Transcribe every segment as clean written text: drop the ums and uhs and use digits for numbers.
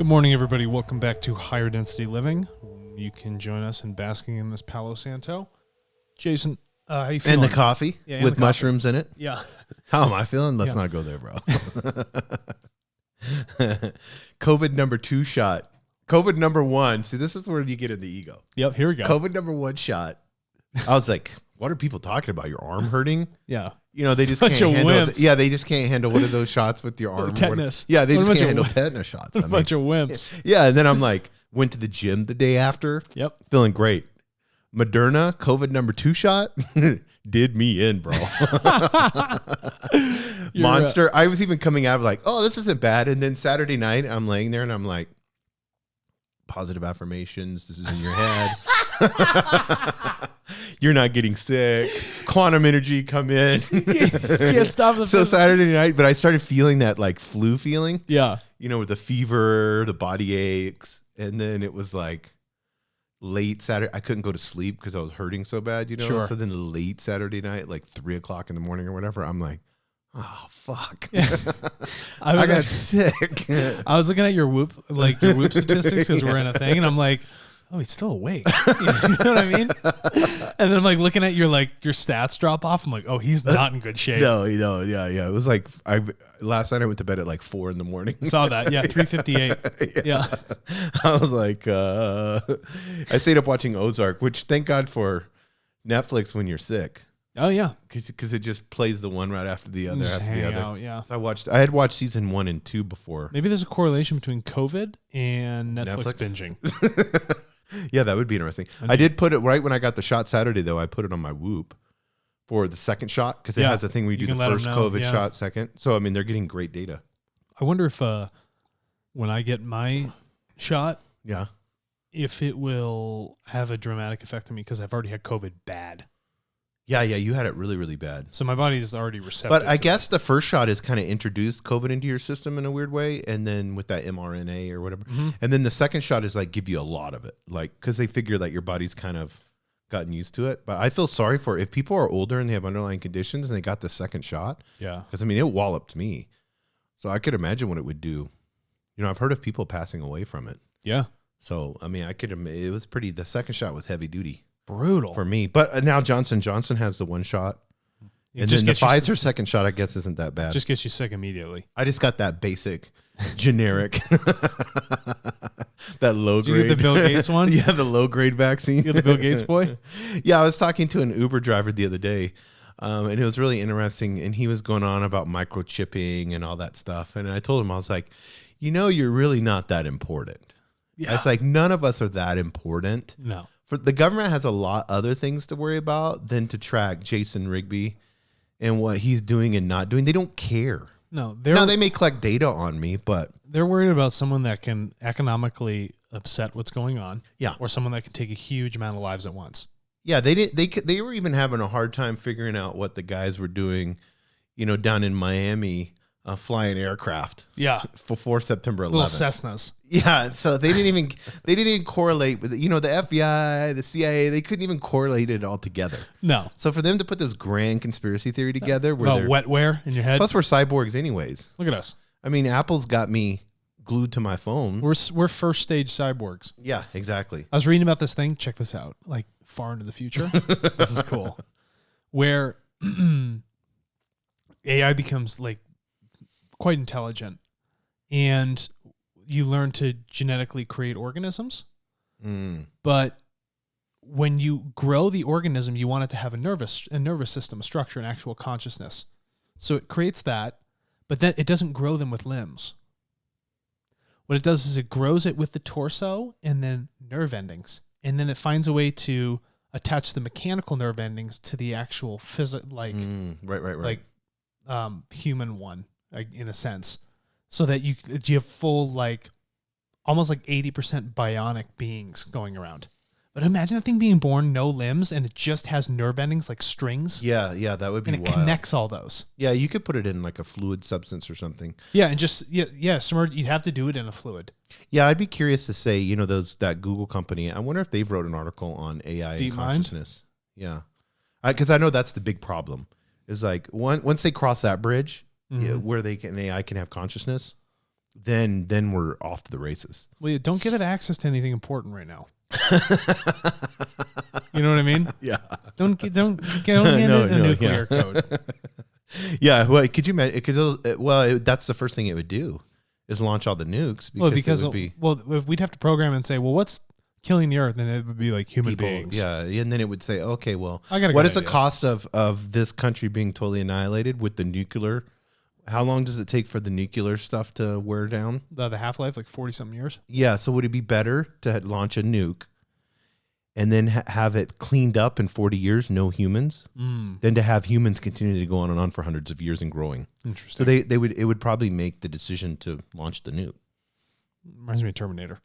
morning, everybody. Welcome back to Higher Density Living. You can join us in basking in this Palo Santo. Jason, how you feeling? And the coffee with the mushrooms in it. Yeah. How am I feeling? Let's not go there, bro. COVID number 2 shot. COVID number 1. See, this is where you get in the ego. Yep, here we go. COVID number 1 shot. I was like, what are people talking about? Your arm hurting? Yeah. You know, they just can't handle. They just can't handle one of those shots with your arm. Tetanus. Yeah, they just can't handle tetanus shots. A bunch of wimps. Yeah, and then I'm like, went to the gym the day after. Yep. Feeling great. Moderna COVID number 2 shot did me in, bro. Monster. I was even coming out of like, oh, this isn't bad. And then Saturday night, I'm laying there and I'm like, positive affirmations. This is in your head. You're not getting sick. Quantum energy, come in. Can't stop the So Saturday night, but I started feeling that like flu feeling. Yeah. You know, with the fever, the body aches. And then it was like late Saturday. I couldn't go to sleep because I was hurting so bad, you know? Sure. So then late Saturday night, like 3 o'clock in the morning or whatever, I'm like, oh, fuck. I got sick. I was looking at your Whoop statistics because we're in a thing, and I'm like, oh, he's still awake. You know what I mean? And then I'm like looking at your stats drop off. I'm like, oh, he's not in good shape. No, yeah. It was like last night I went to bed at like 4 in the morning. Saw that, yeah, 3:58. Yeah. I was like, I stayed up watching Ozark, which thank God for Netflix when you're sick. Oh yeah, because it just plays the one right after the other. Just hang out, yeah. So I had watched season 1 and 2 before. Maybe there's a correlation between COVID and Netflix binging. Yeah, that would be interesting. I did put it right when I got the shot Saturday, though. I put it on my Whoop for the second shot because it has a thing where you do the first COVID shot second. So, I mean, they're getting great data. I wonder if when I get my shot, if it will have a dramatic effect on me because I've already had COVID bad. Yeah, you had it really, really bad. So my body is already receptive. But I guess the first shot is kind of introduced COVID into your system in a weird way, and then with that mRNA or whatever. Mm-hmm. And then the second shot is like give you a lot of it, like because they figure that your body's kind of gotten used to it. But I feel sorry for if people are older and they have underlying conditions and they got the second shot. Yeah. Because, I mean, it walloped me. So I could imagine what it would do. You know, I've heard of people passing away from it. Yeah. So, I mean, it was the second shot was heavy duty. Brutal for me, but now Johnson has the one shot, and then the Pfizer second shot, I guess, isn't that bad. Just gets you sick immediately. I just got that basic, generic, that low grade. Did you get the Bill Gates one? Yeah, the low grade vaccine. You got the Bill Gates boy? Yeah, I was talking to an Uber driver the other day, and it was really interesting. And he was going on about microchipping and all that stuff. And I told him, I was like, you know, you're really not that important. Yeah, it's like none of us are that important. No. For the government has a lot other things to worry about than to track Jason Rigby and what he's doing and not doing. They don't care. No, they may collect data on me, but they're worried about someone that can economically upset what's going on. Yeah, or someone that can take a huge amount of lives at once. Yeah, they were even having a hard time figuring out what the guys were doing, you know, down in Miami. Flying aircraft, before September 11th. Little Cessnas, So they didn't even correlate with it. You know, the FBI, the CIA, they couldn't even correlate it all together. No. So for them to put this grand conspiracy theory together, where wetware in your head. Plus, we're cyborgs, anyways. Look at us. I mean, Apple's got me glued to my phone. We're first stage cyborgs. Yeah, exactly. I was reading about this thing. Check this out. Like far into the future. This is cool. Where AI becomes like quite intelligent, and you learn to genetically create organisms. But when you grow the organism, you want it to have a nervous system, a structure, an actual consciousness. So it creates that, but then it doesn't grow them with limbs. What it does is it grows it with the torso and then nerve endings, and then it finds a way to attach the mechanical nerve endings to the actual right. Human one. In a sense, so that you have full, like, almost like 80% bionic beings going around. But imagine that thing being born, no limbs, and it just has nerve endings like strings. Yeah, that would be wild. And it connects all those. Yeah, you could put it in like a fluid substance or something. Yeah, and just, you'd have to do it in a fluid. Yeah, I'd be curious to say, you know, that Google company, I wonder if they've wrote an article on AI and consciousness. Yeah. Because I know that's the big problem. Is like, once they cross that bridge, where AI can have consciousness, then we're off to the races. Well, don't give it access to anything important right now. You know what I mean? Yeah. Don't hand it a nuclear code. Yeah. Well, could you imagine? Because that's the first thing it would do is launch all the nukes. Because we'd have to program and say, well, what's killing the Earth? And it would be like human beings. Yeah. And then it would say, okay, well, what is the cost of this country being totally annihilated with the nuclear? How long does it take for the nuclear stuff to wear down? The half-life, like 40-something years? Yeah, so would it be better to launch a nuke and then have it cleaned up in 40 years, no humans, than to have humans continue to go on and on for hundreds of years and growing? Interesting. So it would probably make the decision to launch the nuke. Reminds me of Terminator.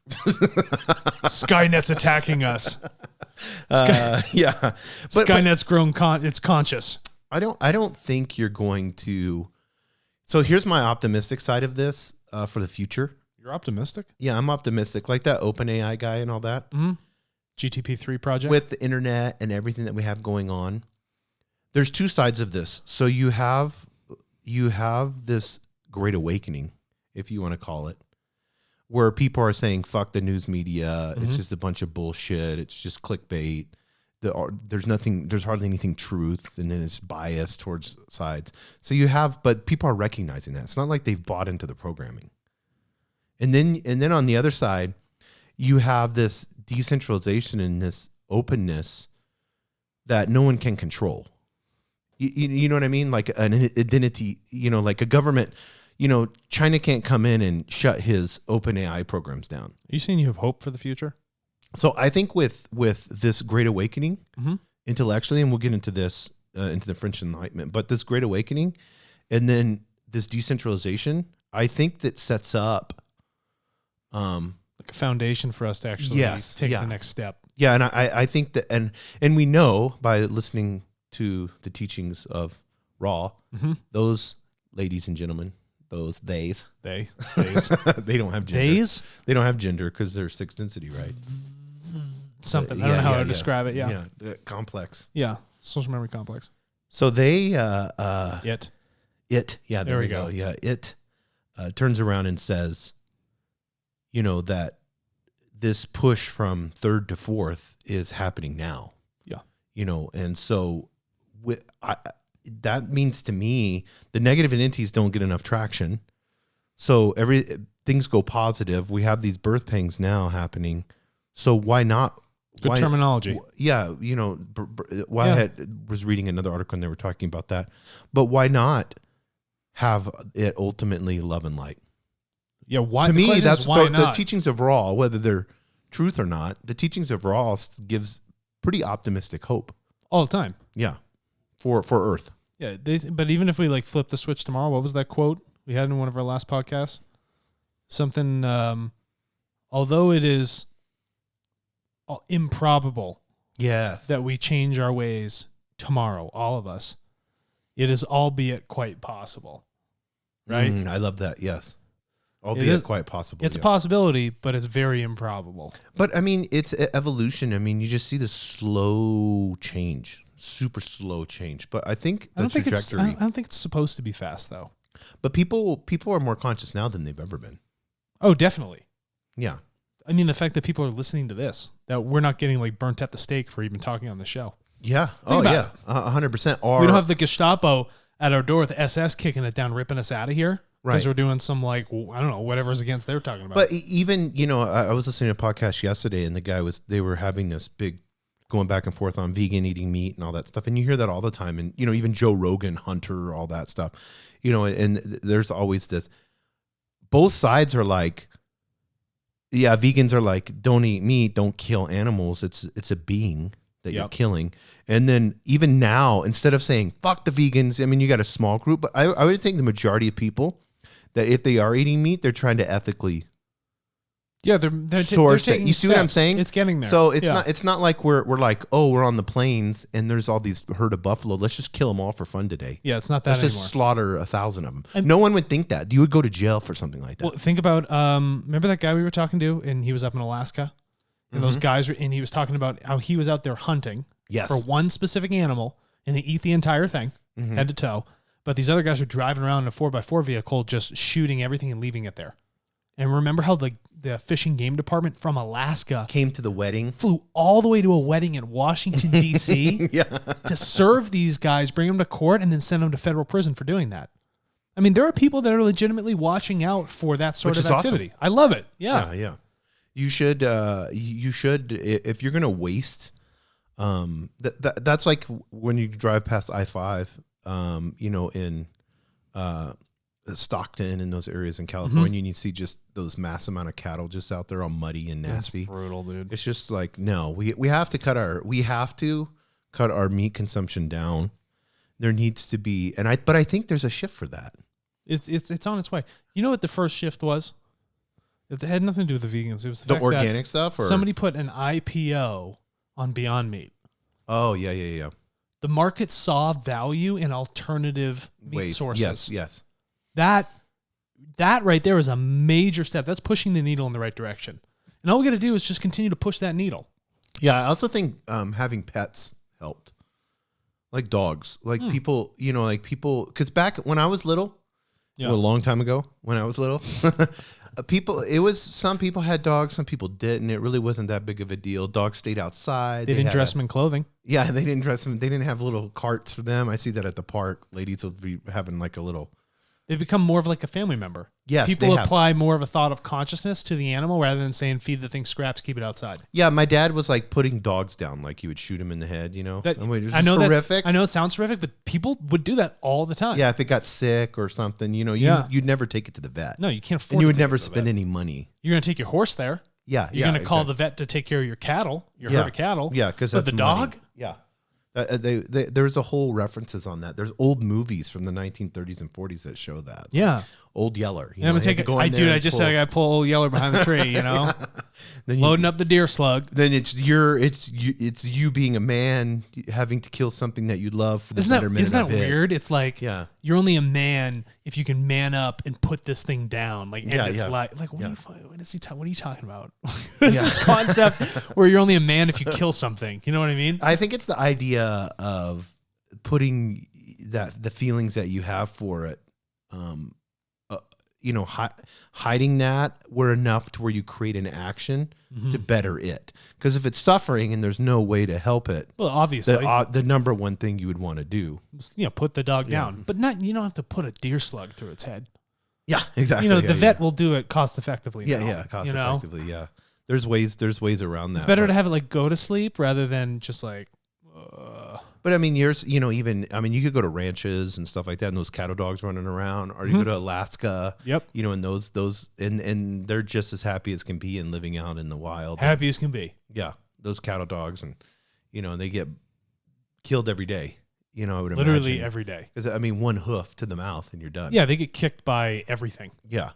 Skynet's attacking us. Yeah. But Skynet's grown it's conscious. I don't think you're going to. So here's my optimistic side of this for the future. You're optimistic? Yeah, I'm optimistic. Like that OpenAI guy and all that. Mm-hmm. GTP3 project. With the internet and everything that we have going on. There's two sides of this. So you have this great awakening, if you want to call it, where people are saying, fuck the news media. Mm-hmm. It's just a bunch of bullshit. It's just clickbait. There's hardly anything truth, and then it's biased towards sides. So but people are recognizing that. It's not like they've bought into the programming. And then on the other side, you have this decentralization and this openness that no one can control. You know what I mean? Like an identity, like a government, China can't come in and shut his OpenAI programs down. Are you saying you have hope for the future? So I think with this great awakening intellectually, and we'll get into this, into the French Enlightenment, but this great awakening and then this decentralization, I think that sets up like a foundation for us to actually take the next step. Yeah, and I think that, and we know by listening to the teachings of Ra, those ladies and gentlemen, those theys. They don't have gender. Theys? They don't have gender because they're sixth density, right? Something. I don't know how to describe it. Yeah. Yeah. Complex. Yeah. Social memory complex. So they, It. Yeah. There we go. Yeah. It turns around and says, that this push from third to fourth is happening now. Yeah. And so that means to me, the negative entities don't get enough traction. So things go positive. We have these birth pangs now happening. So why not? Good terminology. Yeah. I was reading another article and they were talking about that, but why not have it ultimately love and light? Yeah. Why? To me, that's why the teachings of Ra, whether they're truth or not, the teachings of Ra gives pretty optimistic hope. All the time. Yeah. For Earth. Yeah. But even if we flip the switch tomorrow, what was that quote we had in one of our last podcasts? Something, although it is improbable that we change our ways tomorrow, all of us, it is albeit quite possible. Right? I love that. Yes. Albeit quite possible. It's a possibility, but it's very improbable. But I mean, it's evolution. I mean, you just see the slow change, super slow change. But I think the trajectory. I don't think it's supposed to be fast, though. But people are more conscious now than they've ever been. Oh, definitely. Yeah. I mean, the fact that people are listening to this, that we're not getting burnt at the stake for even talking on the show. Yeah. Think yeah. 100%. We don't have the Gestapo at our door with SS kicking it down, ripping us out of here. Because we're doing some I don't know, whatever's against they're talking about. But even, I was listening to a podcast yesterday and they were having this big going back and forth on vegan eating meat and all that stuff. And you hear that all the time. And, even Joe Rogan, Hunter, all that stuff, and there's always this, both sides are like, yeah, vegans are like, don't eat meat, don't kill animals. It's a being that you're killing. And then even now, instead of saying, fuck the vegans, I mean, you got a small group, but I would think the majority of people that if they are eating meat, they're trying to ethically they're taking you see what I'm steps. saying? It's getting there. So it's not like we're like, oh, we're on the plains and there's all these herd of buffalo. Let's just kill them all for fun today. Yeah, it's not that anymore. Let's just slaughter 1,000 of them. And no one would think that. You would go to jail for something like that. Well, think about remember that guy we were talking to, and he was up in Alaska, and those guys and he was talking about how he was out there hunting for one specific animal, and they eat the entire thing head to toe. But these other guys are driving around in a 4x4 vehicle, just shooting everything and leaving it there. And remember how the Fish and Game Department from Alaska Came to the wedding. flew all the way to a wedding in Washington, D.C. Yeah. to serve these guys, bring them to court, and then send them to federal prison for doing that. I mean, there are people that are legitimately watching out for that sort of activity. Awesome. I love it. Yeah. Yeah. You should, if you're going to waste, that's like when you drive past I-5, in Stockton and those areas in California, and you see just those mass amount of cattle just out there all muddy and nasty. That's brutal, dude. It's just like, no, we have to cut our meat consumption down. There needs to be, but I think there's a shift for that. It's on its way. You know what the first shift was? It had nothing to do with the vegans. It was the organic stuff. Or? Somebody put an IPO on Beyond Meat. Oh yeah. The market saw value in alternative meat sources. Yes. That right there is a major step. That's pushing the needle in the right direction. And all we got to do is just continue to push that needle. Yeah, I also think having pets helped. Like dogs. Like people, because back when I was little, a long time ago when I was little, some people had dogs, some people didn't. It really wasn't that big of a deal. Dogs stayed outside. They didn't dress them in clothing. Yeah, they didn't dress them. They didn't have little carts for them. I see that at the park. Ladies will be having like a little... They become more of like a family member. Yes, people apply more of a thought of consciousness to the animal rather than saying feed the thing scraps, keep it outside. Yeah, my dad was like putting dogs down, like he would shoot them in the head. I know horrific. I know it sounds horrific, but people would do that all the time. Yeah, if it got sick or something, you'd never take it to the vet. No, you can't afford. And you would never spend any money. You're going to take your horse there. Yeah, you're going to call the vet to take care of your cattle, herd of cattle. Yeah, because that's the dog. Yeah. There's a whole references on that. There's old movies from the 1930s and 40s that show that. Yeah. Old Yeller. I'm gonna take it. I just said I got to pull Old Yeller behind the tree. Then loading up the deer slug. Then it's you being a man having to kill something that you love for the betterment. Isn't that weird? It's like you're only a man if you can man up and put this thing down. Like it's like what are you talking about? It's this concept where you're only a man if you kill something. You know what I mean? I think it's the idea of putting the feelings that you have for it. Hiding that were enough to where you create an action to better it. Because if it's suffering and there's no way to help it, well, obviously the number one thing you would want to do, put the dog down, but you don't have to put a deer slug through its head. Yeah, exactly. The vet will do it cost effectively. Cost effectively. Yeah, there's ways around that. It's better to have it like go to sleep rather than just like. But I mean, you could go to ranches and stuff like that, and those cattle dogs running around, or you go to Alaska. Yep. And those and they're just as happy as can be and living out in the wild. Happy as can be. Yeah, those cattle dogs, and they get killed every day. I would literally imagine. Every day. Because one hoof to the mouth and you're done. Yeah, they get kicked by everything. Yeah.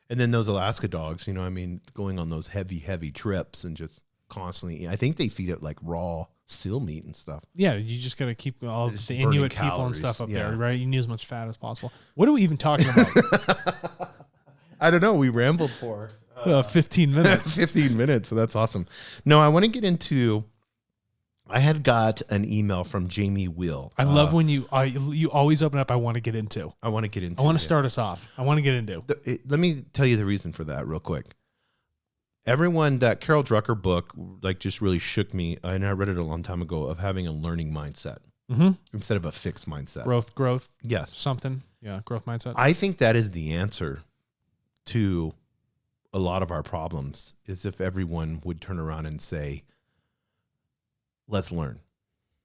And then those Alaska dogs, going on those heavy trips and just constantly. I think they feed it like raw seal meat and stuff. Yeah, you just got to keep all the Inuit people and stuff up there, right? You need as much fat as possible. What are we even talking about? I don't know. We rambled for 15 minutes. 15 minutes. So that's awesome. No, I want to get into. I had got an email from Jamie Will. I love when you always open up. I want to get into. I want to start us off. I want to get into. Let me tell you the reason for that real quick. That Carol Drucker book just really shook me, and I read it a long time ago, of having a learning mindset instead of a fixed mindset. Growth. Yes. Something. Yeah. Growth mindset. I think that is the answer to a lot of our problems, is if everyone would turn around and say, let's learn.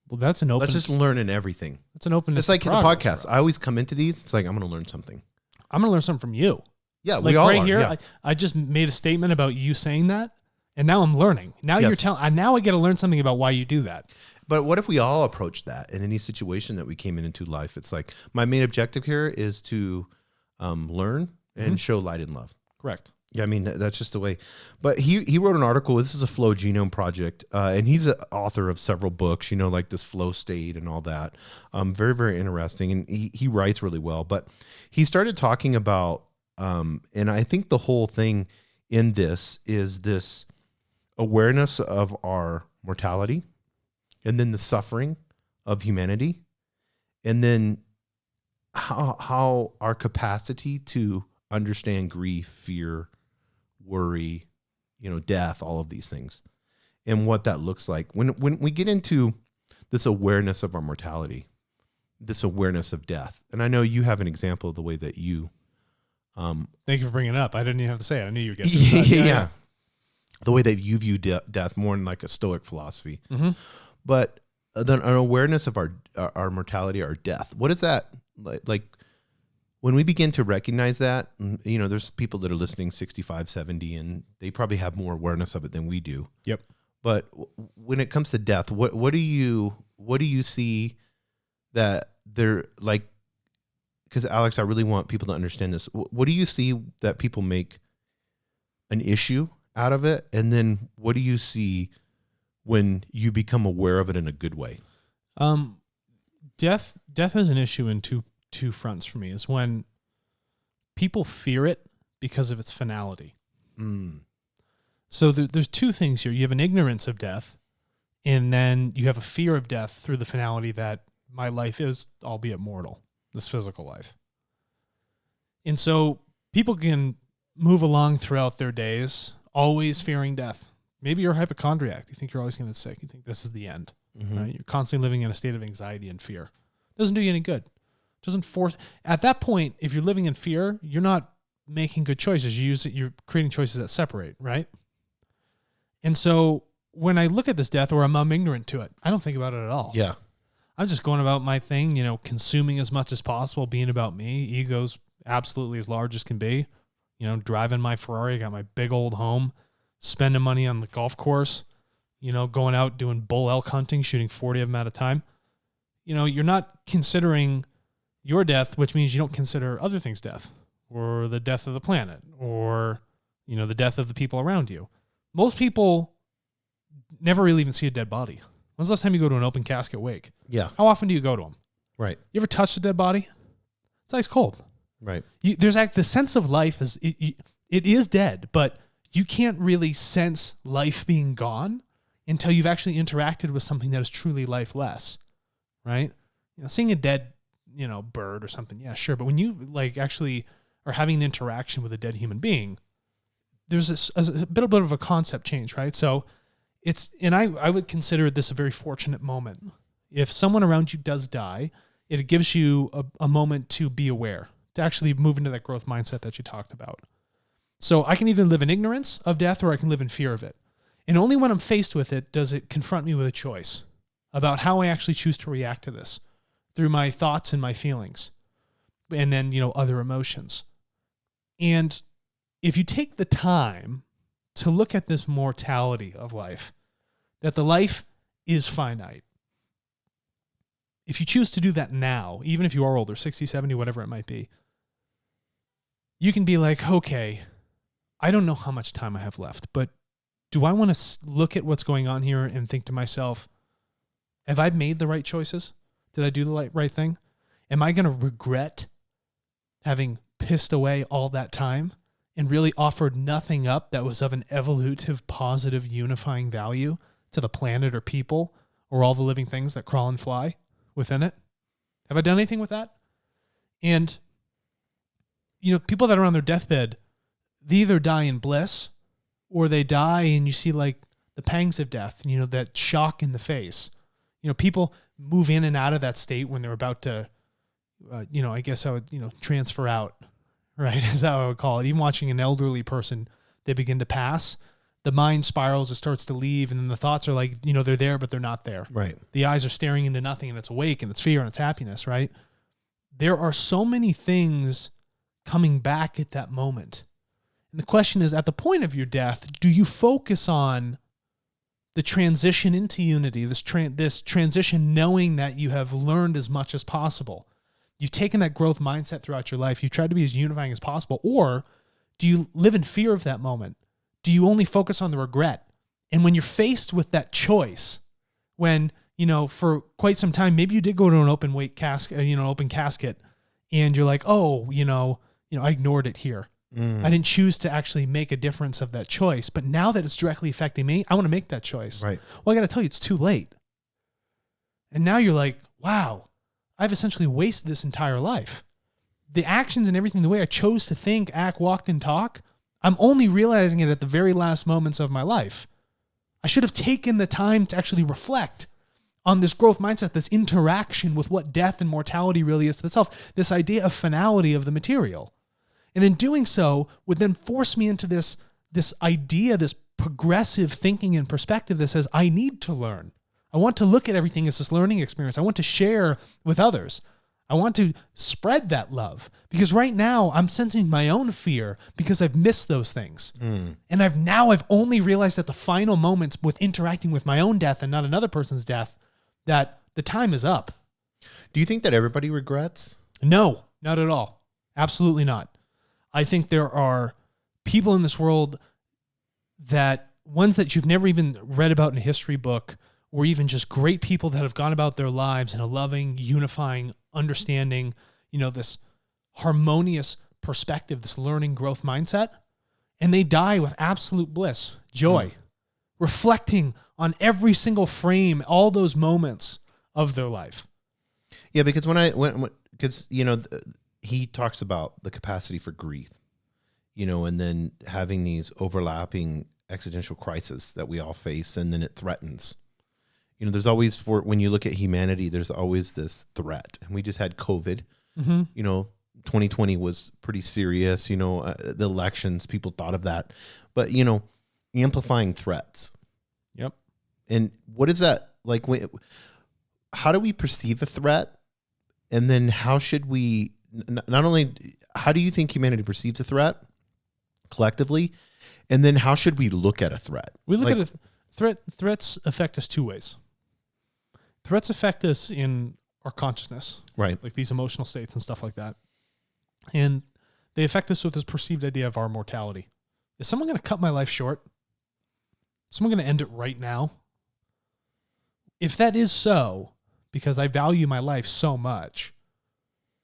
Well, that's an open. Let's just learn in everything. It's an openness. It's like the podcast. I always come into these. It's like, I'm going to learn something. I'm going to learn something from you. Yeah, we all right are. Here, yeah. I just made a statement about you saying that, and now I'm learning. Now you're telling. Now I get to learn something about why you do that. But what if we all approach that in any situation that we came into life? It's like, my main objective here is to learn and show light and love. Correct. Yeah, I mean, that's just the way. But he wrote an article. This is a flow genome project, and he's an author of several books, like this flow state and all that. Very, very interesting, and he writes really well. But he started talking about, and I think the whole thing in this is this awareness of our mortality, and then the suffering of humanity, and then how our capacity to understand grief, fear, worry, death, all of these things, and what that looks like when we get into this awareness of our mortality, this awareness of death. And I know you have an example of the way that you. Thank you for bringing it up. I didn't even have to say it. I knew you would get this. Yeah. The way that you view death more in like a Stoic philosophy, but then an awareness of our mortality, our death. What is that like? When we begin to recognize that, there's people that are listening 65, 70, and they probably have more awareness of it than we do. Yep. But when it comes to death, what do you see that they're like? Because Alex, I really want people to understand this. What do you see that people make an issue out of it, and then what do you see when you become aware of it in a good way? Death is an issue in two fronts for me. Is when people fear it because of its finality. So there's two things here. You have an ignorance of death, and then you have a fear of death through the finality that my life is, albeit mortal, this physical life. And so people can move along throughout their days, always fearing death. Maybe you're a hypochondriac. You think you're always going to get sick. You think this is the end. Right? You're constantly living in a state of anxiety and fear. Doesn't do you any good. Doesn't force. At that point, if you're living in fear, you're not making good choices. You're creating choices that separate, right? And so when I look at this death, or I'm ignorant to it, I don't think about it at all. Yeah. I'm just going about my thing, consuming as much as possible, being about me. Ego's absolutely as large as can be. Driving my Ferrari, got my big old home, spending money on the golf course, going out doing bull elk hunting, shooting 40 of them at a time. You're not considering your death, which means you don't consider other things' death, or the death of the planet, or, the death of the people around you. Most people never really even see a dead body. When's the last time you go to an open casket wake? Yeah. How often do you go to them? Right. You ever touch a dead body? It's ice cold. Right. There's the sense of life is it is dead, but you can't really sense life being gone until you've actually interacted with something that is truly lifeless, right? Seeing a dead, bird or something, yeah, sure. But when you actually are having an interaction with a dead human being, there's a bit of a concept change, right? So I would consider this a very fortunate moment. If someone around you does die, it gives you a moment to be aware, to actually move into that growth mindset that you talked about. So I can either live in ignorance of death, or I can live in fear of it. And only when I'm faced with it does it confront me with a choice about how I actually choose to react to this through my thoughts and my feelings, and then, other emotions. And if you take the time to look at this mortality of life, that the life is finite. If you choose to do that now, even if you are older, 60, 70, whatever it might be, you can be like, okay, I don't know how much time I have left, but do I want to look at what's going on here and think to myself, have I made the right choices? Did I do the right thing? Am I going to regret having pissed away all that time and really offered nothing up that was of an evolutive, positive, unifying value to the planet or people or all the living things that crawl and fly within it? Have I done anything with that? And, people that are on their deathbed, they either die in bliss or they die and you see the pangs of death, that shock in the face. People move in and out of that state when they're about to, I guess I would, transfer out, right? Is how I would call it. Even watching an elderly person, they begin to pass. The mind spirals, it starts to leave, and then the thoughts are they're there, but they're not there. Right. The eyes are staring into nothing, and it's awake, and it's fear, and it's happiness, right? There are so many things coming back at that moment. And the question is, at the point of your death, do you focus on the transition into unity, this transition knowing that you have learned as much as possible? You've taken that growth mindset throughout your life. You've tried to be as unifying as possible. Or do you live in fear of that moment? Do you only focus on the regret? And when you're faced with that choice, when, for quite some time, maybe you did go to an open casket, and you're like, oh, I ignored it here. I didn't choose to actually make a difference of that choice. But now that it's directly affecting me, I want to make that choice. Right. Well, I got to tell you, it's too late. And now you're like, wow, I've essentially wasted this entire life. The actions and everything, the way I chose to think, act, walk, and talk, I'm only realizing it at the very last moments of my life. I should have taken the time to actually reflect on this growth mindset, this interaction with what death and mortality really is to the self, this idea of finality of the material. And in doing so would then force me into this idea, this progressive thinking and perspective that says, I need to learn. I want to look at everything as this learning experience. I want to share with others. I want to spread that love, because right now I'm sensing my own fear because I've missed those things. And I've only realized at the final moments with interacting with my own death and not another person's death that the time is up. Do you think that everybody regrets? No, not at all. Absolutely not. I think there are people in this world that ones that you've never even read about in a history book, or even just great people that have gone about their lives in a loving, unifying, understanding, this harmonious perspective, this learning growth mindset, and they die with absolute bliss, joy, reflecting on every single frame, all those moments of their life. Yeah, because he talks about the capacity for grief, and then having these overlapping existential crises that we all face, and then it threatens. There's always, when you look at humanity, there's always this threat. And we just had COVID. 2020 was pretty serious. The elections, people thought of that. But, amplifying threats. Yep. And what is that like? How do we perceive a threat? And then how should we, not only, how do you think humanity perceives a threat collectively? And then how should we look at a threat? We look at a threat. Threats affect us two ways. Threats affect us in our consciousness, right? Like these emotional states and stuff like that. And they affect us with this perceived idea of our mortality. Is someone going to cut my life short? Is someone going to end it right now? If that is so, because I value my life so much,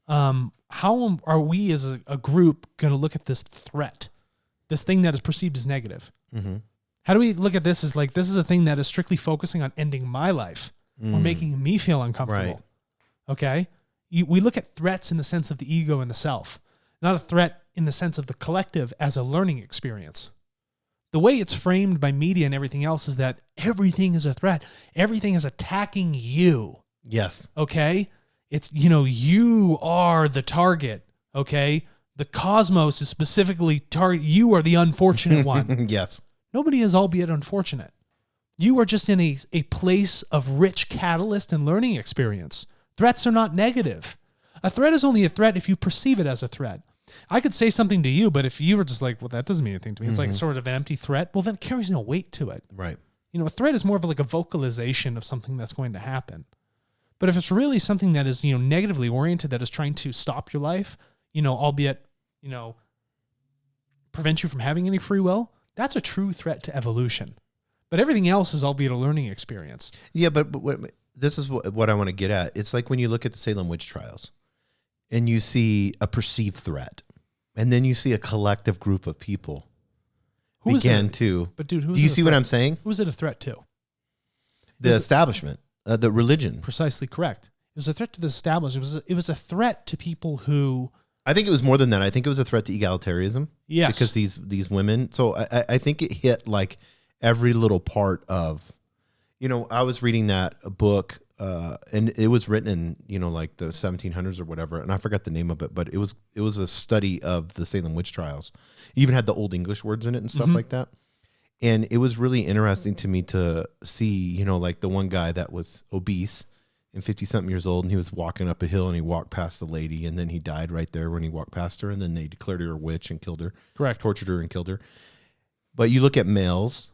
how are we as a group going to look at this threat, this thing that is perceived as negative? Mm-hmm. How do we look at this as like, this is a thing that is strictly focusing on ending my life or making me feel uncomfortable? Right. Okay? We look at threats in the sense of the ego and the self, not a threat in the sense of the collective as a learning experience. The way it's framed by media and everything else is that everything is a threat. Everything is attacking you. Yes. Okay? It's, you are the target. Okay? The cosmos is specifically target. You are the unfortunate one. Yes. Nobody is albeit unfortunate. You are just in a place of rich catalyst and learning experience. Threats are not negative. A threat is only a threat if you perceive it as a threat. I could say something to you, but if you were just like, well, that doesn't mean anything to me. It's like sort of an empty threat. Well, then it carries no weight to it. Right. A threat is more of like a vocalization of something that's going to happen. But if it's really something that is, negatively oriented, that is trying to stop your life, albeit, prevent you from having any free will, that's a true threat to evolution. But everything else is albeit a learning experience. Yeah, but this is what I want to get at. It's like when you look at the Salem witch trials and you see a perceived threat, and then you see a collective group of people to. But dude, do you see what I'm saying? Who's it a threat to? The establishment, the religion. Precisely correct. It was a threat to the establishment. It was a threat to people who. I think it was more than that. I think it was a threat to egalitarianism. Yes. Because these women. So I think it hit like every little part of, I was reading that book, and it was written in, like the 1700s or whatever, and I forgot the name of it, but it was a study of the Salem witch trials. It even had the old English words in it and stuff like that. And it was really interesting to me to see, like the one guy that was obese and 50-something years old, and he was walking up a hill, and he walked past the lady, and then he died right there when he walked past her, and then they declared her a witch and killed her. Correct. Tortured her and killed her. But you look at males,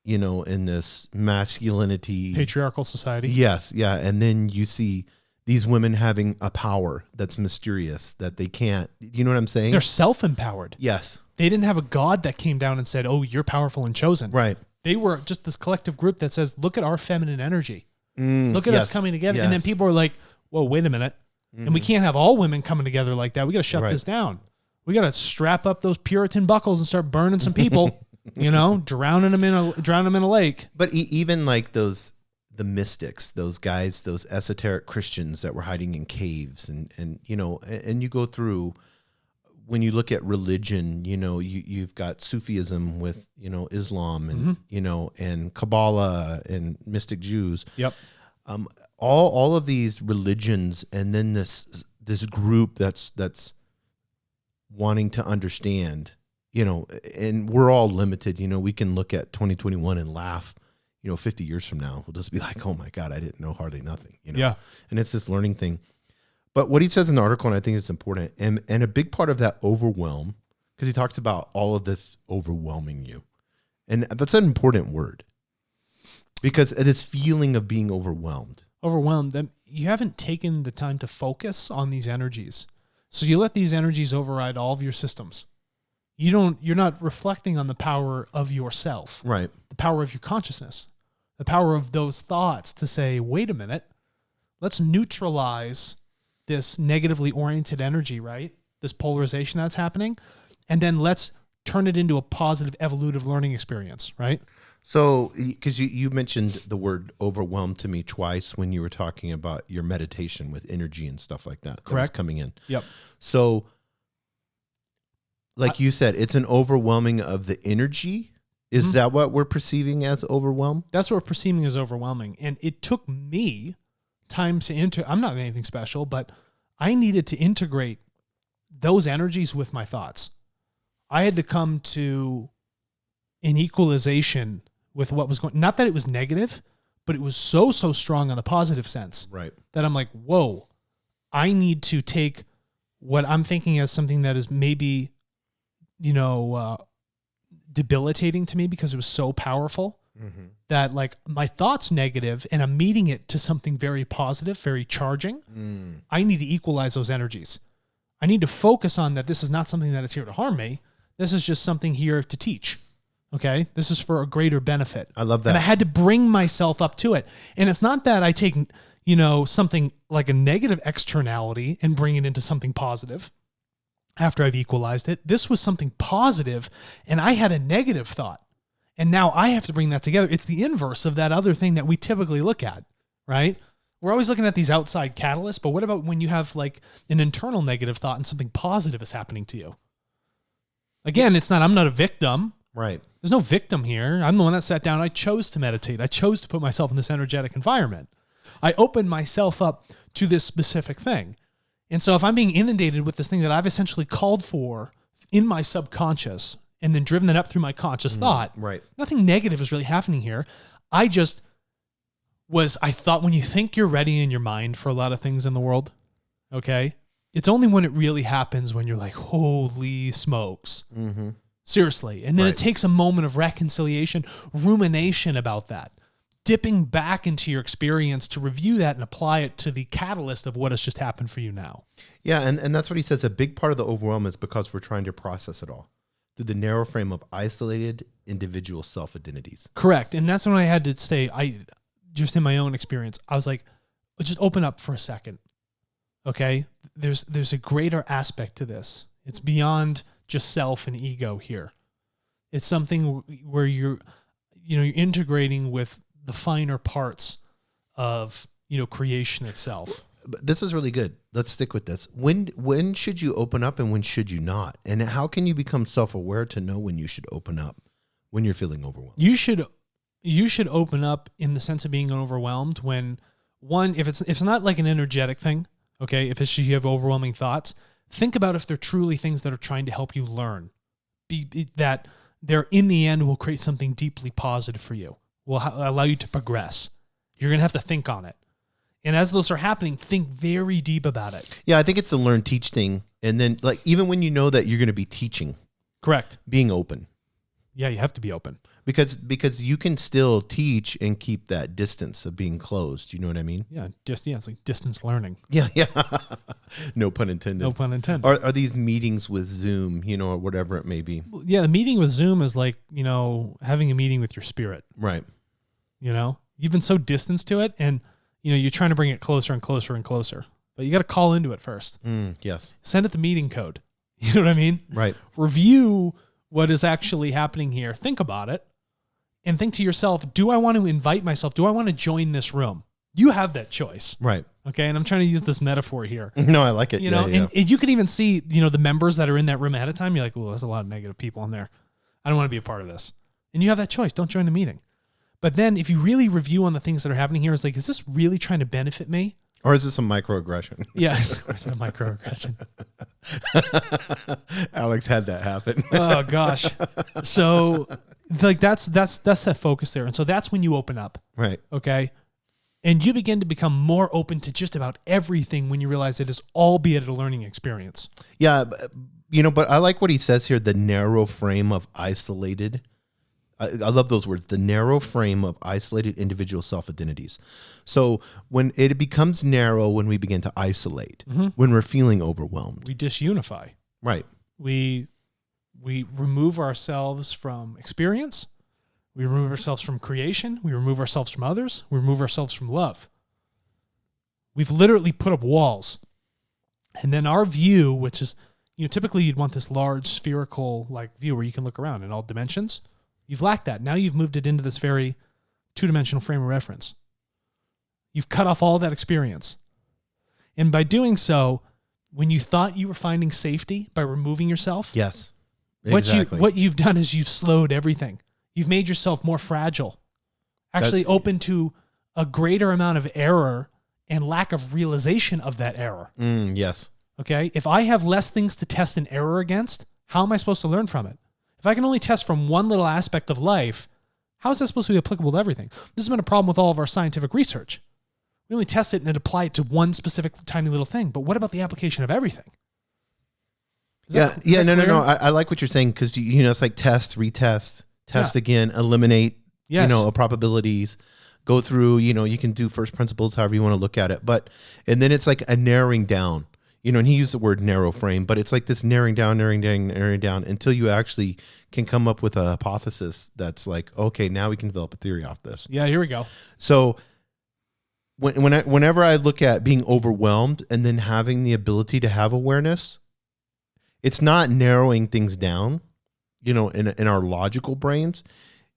in this masculinity. Patriarchal society. Yes, yeah. And then you see these women having a power that's mysterious, that they can't, you know what I'm saying? They're self-empowered. Yes. They didn't have a god that came down and said, oh, you're powerful and chosen. Right. They were just this collective group that says, look at our feminine energy. Look at us coming together. Yes. And then people are like, whoa, wait a minute. And we can't have all women coming together like that. We got to shut this down. We got to strap up those Puritan buckles and start burning some people, drowning them in a lake. But even like the mystics, those guys, those esoteric Christians that were hiding in caves and you go through when you look at religion, you've got Sufism with, Islam and, and Kabbalah and mystic Jews. Yep. All of these religions, and then this group that's wanting to understand, and we're all limited. We can look at 2021 and laugh. 50 years from now, we'll just be like, oh my God, I didn't know hardly nothing. Yeah. And it's this learning thing. But what he says in the article, and I think it's important, and a big part of that overwhelm, because he talks about all of this overwhelming you. And that's an important word, because this feeling of being overwhelmed. Overwhelmed. You haven't taken the time to focus on these energies. So you let these energies override all of your systems. You're not reflecting on the power of yourself. Right. The power of your consciousness. The power of those thoughts to say, wait a minute, let's neutralize this negatively oriented energy, right? This polarization that's happening. And then let's turn it into a positive evolutive learning experience, right? So, because you mentioned the word overwhelmed to me twice when you were talking about your meditation with energy and stuff like that. Correct. That was coming in. Yep. So, like you said, it's an overwhelming of the energy. Is that what we're perceiving as overwhelm? That's what we're perceiving as overwhelming. And it took me time to I'm not anything special, but I needed to integrate those energies with my thoughts. I had to come to an equalization with what was going, not that it was negative, but it was so strong on the positive sense. Right. That I'm like, whoa, I need to take what I'm thinking as something that is maybe, debilitating to me because it was so powerful that like my thought's negative and I'm meeting it to something very positive, very charging. I need to equalize those energies. I need to focus on that this is not something that is here to harm me. This is just something here to teach. Okay? This is for a greater benefit. I love that. And I had to bring myself up to it. And it's not that I take, something like a negative externality and bring it into something positive after I've equalized it. This was something positive, and I had a negative thought. And now I have to bring that together. It's the inverse of that other thing that we typically look at, right? We're always looking at these outside catalysts, but what about when you have like an internal negative thought and something positive is happening to you? Again, I'm not a victim. Right. There's no victim here. I'm the one that sat down. I chose to meditate. I chose to put myself in this energetic environment. I opened myself up to this specific thing. And so if I'm being inundated with this thing that I've essentially called for in my subconscious and then driven it up through my conscious thought, right. Nothing negative is really happening here. I thought when you think you're ready in your mind for a lot of things in the world, okay, it's only when it really happens when you're like, holy smokes. Mm-hmm. Seriously. And then it takes a moment of reconciliation, rumination about that, dipping back into your experience to review that and apply it to the catalyst of what has just happened for you now. Yeah, and that's what he says. A big part of the overwhelm is because we're trying to process it all through the narrow frame of isolated individual self-identities. Correct. And that's when I had to say, just in my own experience, I was like, just open up for a second. Okay? There's a greater aspect to this. It's beyond just self and ego here. It's something where you're integrating with the finer parts of, creation itself. But this is really good. Let's stick with this. When should you open up and when should you not? And how can you become self-aware to know when you should open up when you're feeling overwhelmed? You should open up in the sense of being overwhelmed when if it's not like an energetic thing, okay, if it's you have overwhelming thoughts, think about if they're truly things that are trying to help you learn. That they're in the end will create something deeply positive for you. Will allow you to progress. You're going to have to think on it. And as those are happening, think very deep about it. Yeah, I think it's a learn teach thing. And then like even when you know that you're going to be teaching. Correct. Being open. Yeah, you have to be open. Because you can still teach and keep that distance of being closed. You know what I mean? Yeah, it's like distance learning. Yeah. No pun intended. No pun intended. Are these meetings with Zoom, or whatever it may be? Yeah, the meeting with Zoom is like, having a meeting with your spirit. Right. You've been so distanced to it and, you're trying to bring it closer and closer and closer. But you got to call into it first. Yes. Send it the meeting code. You know what I mean? Right. Review what is actually happening here. Think about it. And think to yourself, do I want to invite myself? Do I want to join this room? You have that choice. Right. Okay. And I'm trying to use this metaphor here. No, I like it. You know, and you can even see, you know, the members that are in that room ahead of time. You're like, well, there's a lot of negative people in there. I don't want to be a part of this. And you have that choice. Don't join the meeting. But then if you really review on the things that are happening here, it's like, is this really trying to benefit me? Or is this a microaggression? Yes. Or is it a microaggression? Alex had that happen. Oh gosh. So like that's that focus there. And so that's when you open up. Right. Okay. And you begin to become more open to just about everything when you realize it is albeit a learning experience. Yeah. You know, but I like what he says here, the narrow frame of isolated. I love those words, the narrow frame of isolated individual self-identities. So when it becomes narrow, when we begin to isolate, when we're feeling overwhelmed. We disunify. Right. We remove ourselves from experience. We remove ourselves from creation. We remove ourselves from others. We remove ourselves from love. We've literally put up walls. And then our view, which is, you know, typically you'd want this large spherical like view where you can look around in all dimensions. You've lacked that. Now you've moved it into this very two-dimensional frame of reference. You've cut off all that experience. And by doing so, when you thought you were finding safety by removing yourself, yes, exactly. What you've done is you've slowed everything. You've made yourself more fragile, actually open to a greater amount of error and lack of realization of that error. Yes. Okay? If I have less things to test an error against, how am I supposed to learn from it? If I can only test from one little aspect of life, how is that supposed to be applicable to everything? This has been a problem with all of our scientific research. We only test it and apply it to one specific tiny little thing. But what about the application of everything? No. I like what you're saying because, you know, it's like test, retest, test again, eliminate, you know, probabilities, go through, you know, you can do first principles, however you want to look at it. And then it's like a narrowing down. You know, and he used the word narrow frame, but it's like this narrowing down until you actually can come up with a hypothesis that's like, okay, now we can develop a theory off this. Yeah, here we go. So whenever I look at being overwhelmed and then having the ability to have awareness, it's not narrowing things down, you know, in our logical brains.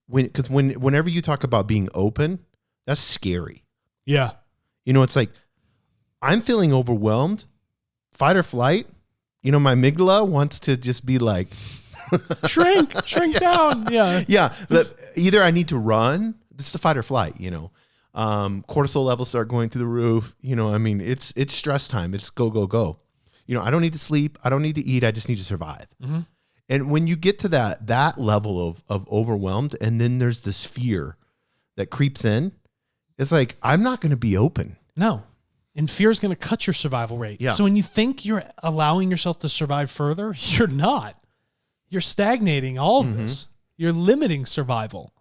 Whenever you talk about being open, that's scary. Yeah. You know, it's like, I'm feeling overwhelmed. Fight or flight, you know, my amygdala wants to just be like shrink down. Yeah. Either I need to run. This is a fight or flight, you know. Cortisol levels start going through the roof. You know, I mean, it's stress time. It's go. You know, I don't need to sleep. I don't need to eat. I just need to survive. Mm-hmm. And when you get to that level of overwhelmed, and then there's this fear that creeps in, it's like, I'm not going to be open. No. And fear is going to cut your survival rate. Yeah. So when you think you're allowing yourself to survive further, you're not. You're stagnating all of this. You're limiting survival.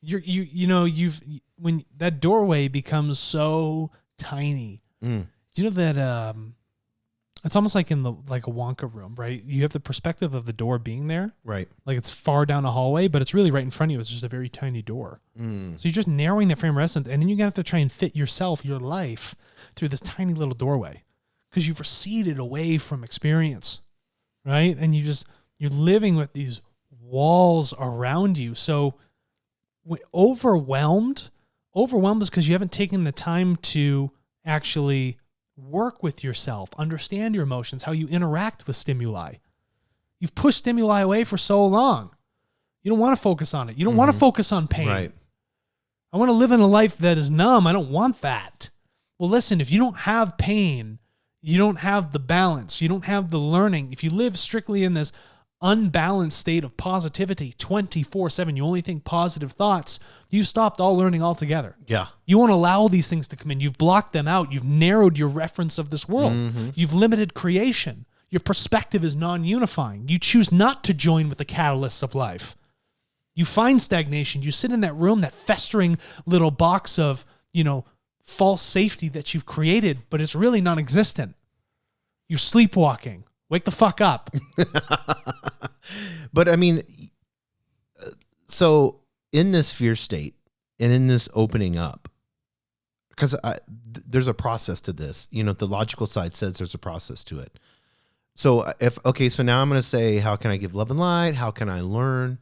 When that doorway becomes so tiny. Do you know that it's almost like in a Wonka room, right? You have the perspective of the door being there. Right. Like it's far down a hallway, but it's really right in front of you. It's just a very tiny door. So you're just narrowing that frame of reference, and then you're going to have to try and fit yourself, your life, through this tiny little doorway because you've receded away from experience, right? And you're living with these walls around you. So overwhelmed is because you haven't taken the time to actually work with yourself, understand your emotions, how you interact with stimuli. You've pushed stimuli away for so long. You don't want to focus on it. You don't want to focus on pain. Right. I want to live in a life that is numb. I don't want that. Well, listen, if you don't have pain, you don't have the balance, you don't have the learning. If you live strictly in this unbalanced state of positivity 24/7, you only think positive thoughts, you stopped all learning altogether. Yeah. You won't allow these things to come in. You've blocked them out. You've narrowed your reference of this world. You've limited creation. Your perspective is non-unifying. You choose not to join with the catalysts of life. You find stagnation. You sit in that room, that festering little box of, you know, false safety that you've created, but it's really non-existent. You're sleepwalking. Wake the fuck up. But I mean, so in this fear state and in this opening up, because there's a process to this, you know, the logical side says there's a process to it. So so now I'm going to say, how can I give love and light? How can I learn?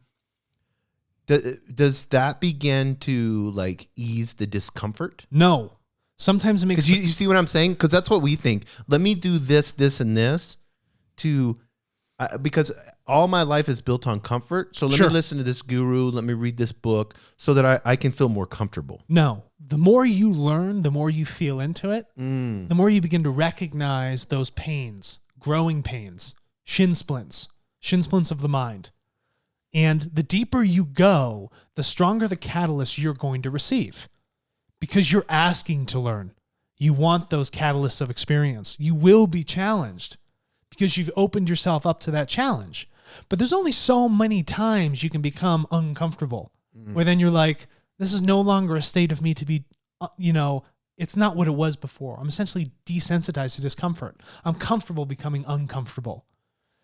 Does that begin to like ease the discomfort? No. Sometimes it makes... Because you see what I'm saying? Because that's what we think. Let me do this, this, and this to... because all my life is built on comfort. So let me listen to this guru. Let me read this book so that I can feel more comfortable. No. The more you learn, the more you feel into it, the more you begin to recognize those pains, growing pains, shin splints of the mind. And the deeper you go, the stronger the catalyst you're going to receive because you're asking to learn. You want those catalysts of experience. You will be challenged because you've opened yourself up to that challenge. But there's only so many times you can become uncomfortable where then you're like, this is no longer a state of me to be, it's not what it was before. I'm essentially desensitized to discomfort. I'm comfortable becoming uncomfortable.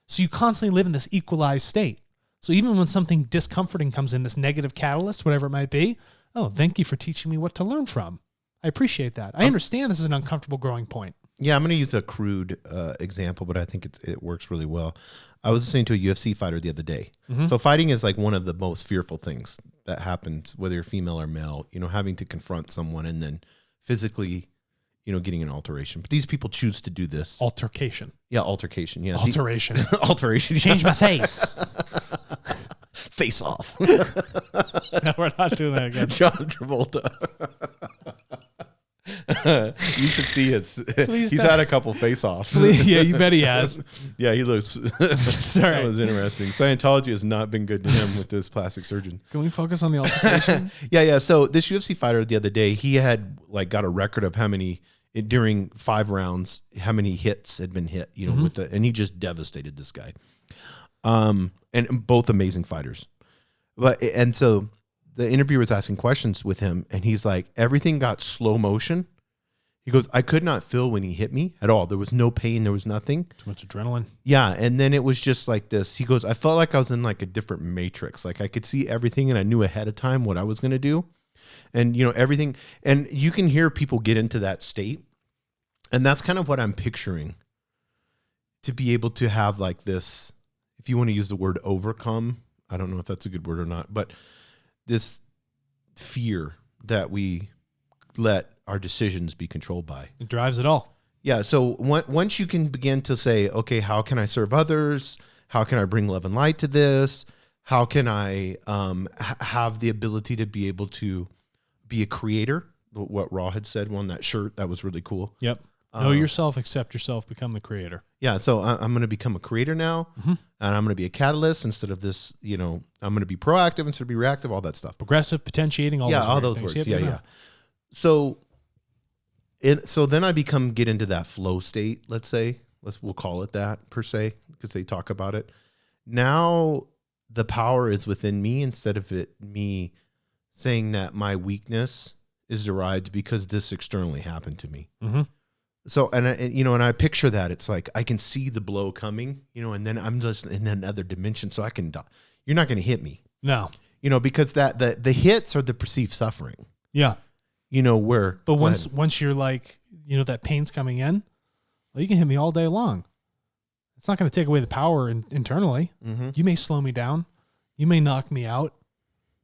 So you constantly live in this equalized state. So even when something discomforting comes in, this negative catalyst, whatever it might be, oh, thank you for teaching me what to learn from. I appreciate that. I understand this is an uncomfortable growing point. Yeah, I'm going to use a crude example, but I think it works really well. I was listening to a UFC fighter the other day. So fighting is like one of the most fearful things that happens, whether you're female or male, having to confront someone and then physically, getting an alteration. But these people choose to do this. Altercation. Yeah, altercation. Yeah. Alteration. Alteration. Change my face. Face off. No, we're not doing that again. John Travolta. You should see he's had a couple face-offs. Yeah, you bet he has. Yeah, he looks. Sorry. That was interesting. Scientology has not been good to him with this plastic surgeon. Can we focus on the altercation? Yeah. So this UFC fighter the other day, he had got a record of how many during 5 rounds, how many hits had been hit. And he just devastated this guy. And both amazing fighters, and so the interviewer was asking questions with him, and he's like, everything got slow motion. He goes, I could not feel when he hit me at all. There was no pain. There was nothing. Too much adrenaline. Yeah. And then it was just like this. He goes, I felt like I was in like a different matrix. Like I could see everything and I knew ahead of time what I was going to do. And, everything. And you can hear people get into that state. And that's kind of what I'm picturing, to be able to have like this, if you want to use the word overcome, I don't know if that's a good word or not, but this fear that we let our decisions be controlled by. It drives it all. Yeah. So once you can begin to say, okay, how can I serve others? How can I bring love and light to this? How can I have the ability to be able to be a creator? What Raw had said on that shirt, that was really cool. Yep. Know yourself, accept yourself, become the creator. Yeah, so I'm going to become a creator now, and I'm going to be a catalyst instead of this, I'm going to be proactive instead of be reactive, all that stuff. Progressive, potentiating, all those words. Things. Yeah. So then I get into that flow state, let's say. We'll call it that, per se, because they talk about it. Now the power is within me instead of me saying that my weakness is derived because this externally happened to me. So, and I picture that it's like, I can see the blow coming, and then I'm just in another dimension. So I can die. You're not going to hit me. No, because the hits are the perceived suffering. Yeah. But once you're like, that pain's coming in, well, you can hit me all day long. It's not going to take away the power internally. You may slow me down. You may knock me out,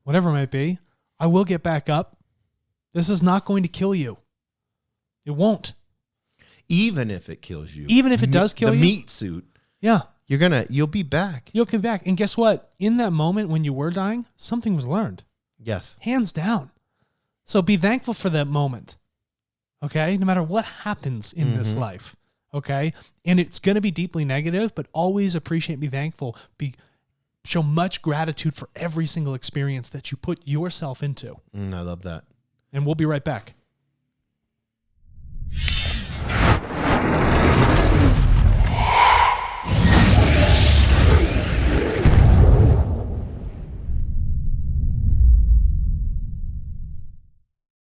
whatever it might be. I will get back up. This is not going to kill you. It won't. Even if it kills you. Even if it does kill you. The meat suit. Yeah. You'll be back. You'll come back. And guess what? In that moment when you were dying, something was learned. Yes. Hands down. So be thankful for that moment. Okay? No matter what happens in this life. Okay? And it's going to be deeply negative, but always appreciate and be thankful. Show much gratitude for every single experience that you put yourself into. I love that. And we'll be right back.